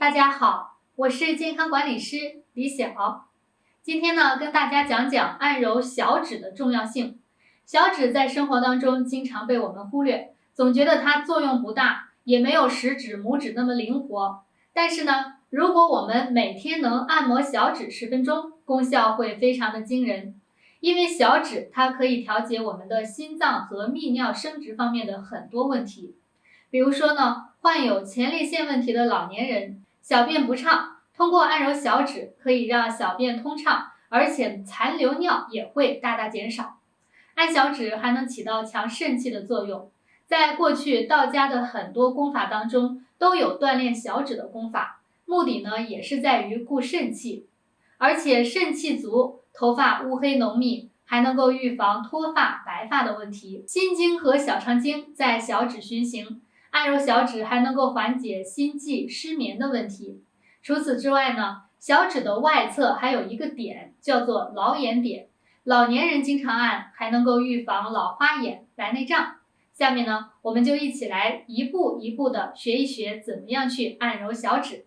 大家好，我是健康管理师李晓。今天呢，跟大家讲讲按揉小指的重要性。小指在生活当中经常被我们忽略，总觉得它作用不大，也没有食指、拇指那么灵活。但是呢，如果我们每天能按摩小指10分钟，功效会非常的惊人。因为小指它可以调节我们的心脏和泌尿生殖方面的很多问题。比如说呢，患有前列腺问题的老年人，小便不畅，通过按揉小指可以让小便通畅，而且残留尿也会大大减少。按小指还能起到强肾气的作用，在过去道家的很多功法当中都有锻炼小指的功法，目的呢也是在于固肾气，而且肾气足，头发乌黑浓密，还能够预防脱发、白发的问题。心经和小肠经在小指循行，按揉小指还能够缓解心悸、失眠的问题。除此之外呢，小指的外侧还有一个点，叫做老眼点。老年人经常按，还能够预防老花眼、白内障。下面呢，我们就一起来一步一步的学一学怎么样去按揉小指。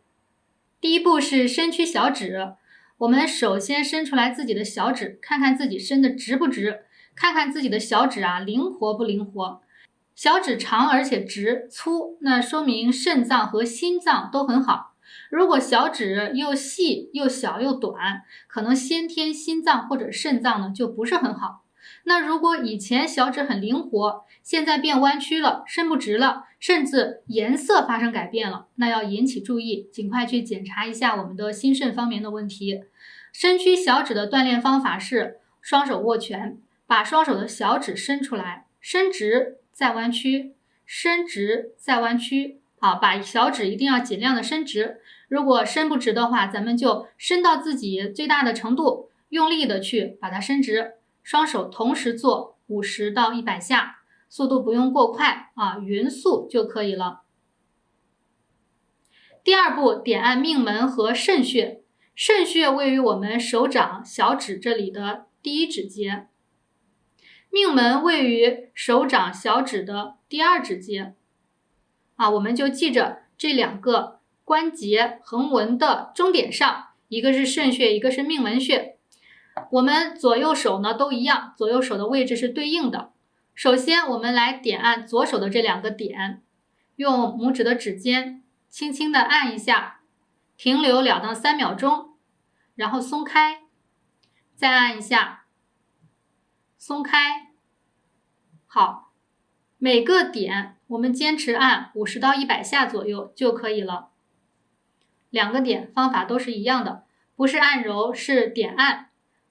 第一步是伸屈小指。我们首先伸出来自己的小指，看看自己伸的直不直，看看自己的小指灵活不灵活。小指长而且直粗，那说明肾脏和心脏都很好。如果小指又细又小又短，可能先天心脏或者肾脏呢就不是很好。那如果以前小指很灵活，现在变弯曲了，伸不直了，甚至颜色发生改变了，那要引起注意，尽快去检查一下我们的心肾方面的问题。伸屈小指的锻炼方法是双手握拳，把双手的小指伸出来，伸直再弯曲，伸直再弯曲。好，把小指一定要尽量的伸直。如果伸不直的话，咱们就伸到自己最大的程度，用力的去把它伸直。双手同时做50到100下，速度不用过快匀速就可以了。第二步，点按命门和肾穴。肾穴位于我们手掌小指这里的第1指节，命门位于手掌小指的第2指节。我们就记着这2个关节横纹的中点上，一个是肾穴，一个是命门穴。我们左右手呢都一样，左右手的位置是对应的。首先我们来点按左手的这2个点，用拇指的指尖轻轻的按一下，停留2到3秒钟，然后松开，再按一下，松开。好，每个点我们坚持按50到100下左右就可以了。2个点方法都是一样的，不是按揉，是点按。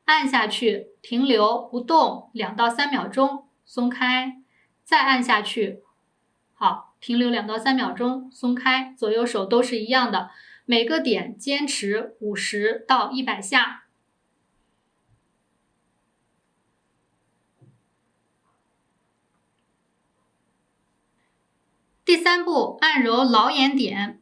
按下去，停留不动2到3秒钟，松开，再按下去。好，停留2到3秒钟，松开。左右手都是一样的，每个点坚持50到100下。第3步，按揉老眼点。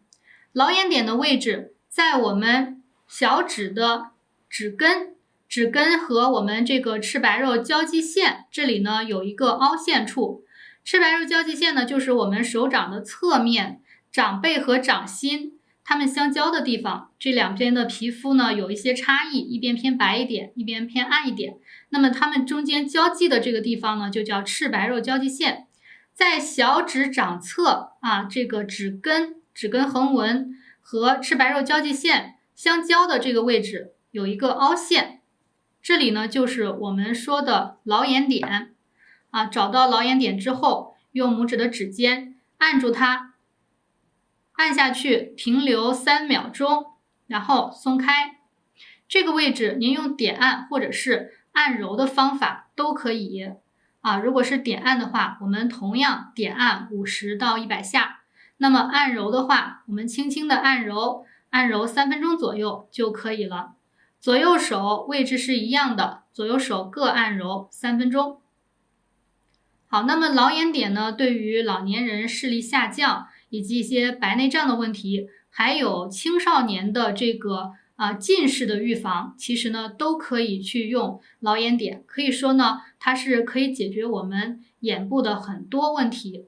老眼点的位置在我们小指的指根，指根和我们这个赤白肉交际线这里呢有一个凹陷处。赤白肉交际线呢就是我们手掌的侧面，掌背和掌心它们相交的地方，这2边的皮肤呢有一些差异，一边偏白一点，一边偏暗一点。那么它们中间交际的这个地方呢就叫赤白肉交际线。在小指掌侧这个指根横纹和赤白肉交际线相交的这个位置有一个凹陷，这里呢就是我们说的老眼点找到老眼点之后，用拇指的指尖按住它，按下去，停留3秒钟，然后松开。这个位置您用点按或者是按揉的方法都可以如果是点按的话，我们同样点按50到100下。那么按揉的话，我们轻轻的按揉3分钟左右就可以了。左右手位置是一样的，左右手各按揉3分钟。好，那么老眼点呢，对于老年人视力下降以及一些白内障的问题，还有青少年的这个近视的预防，其实呢都可以去用老眼点。可以说呢，它是可以解决我们眼部的很多问题。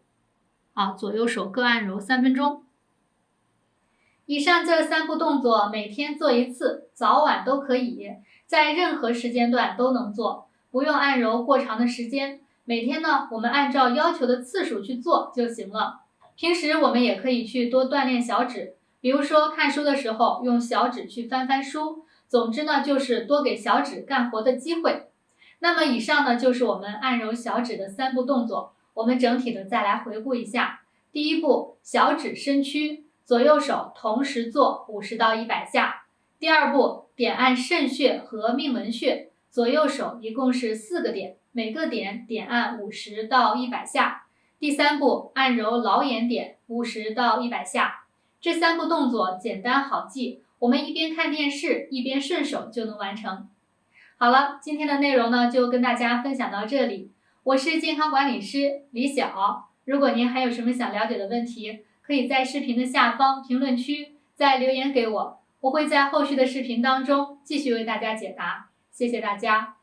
左右手各按揉3分钟。以上这3步动作每天做1次，早晚都可以，在任何时间段都能做，不用按揉过长的时间。每天呢，我们按照要求的次数去做就行了。平时我们也可以去多锻炼小指，比如说看书的时候用小指去翻翻书。总之呢，就是多给小指干活的机会。那么以上呢，就是我们按揉小指的3步动作。我们整体的再来回顾一下。第1步，小指伸屈，左右手同时做50到100下。第2步，点按肾穴和命门穴，左右手一共是4个点，每个点点按50到100下。第3步，按揉老眼点50到100下。这3步动作简单好记，我们一边看电视一边顺手就能完成。好了，今天的内容呢就跟大家分享到这里。我是健康管理师李晓，如果您还有什么想了解的问题，可以在视频的下方评论区再留言给我，我会在后续的视频当中继续为大家解答。谢谢大家。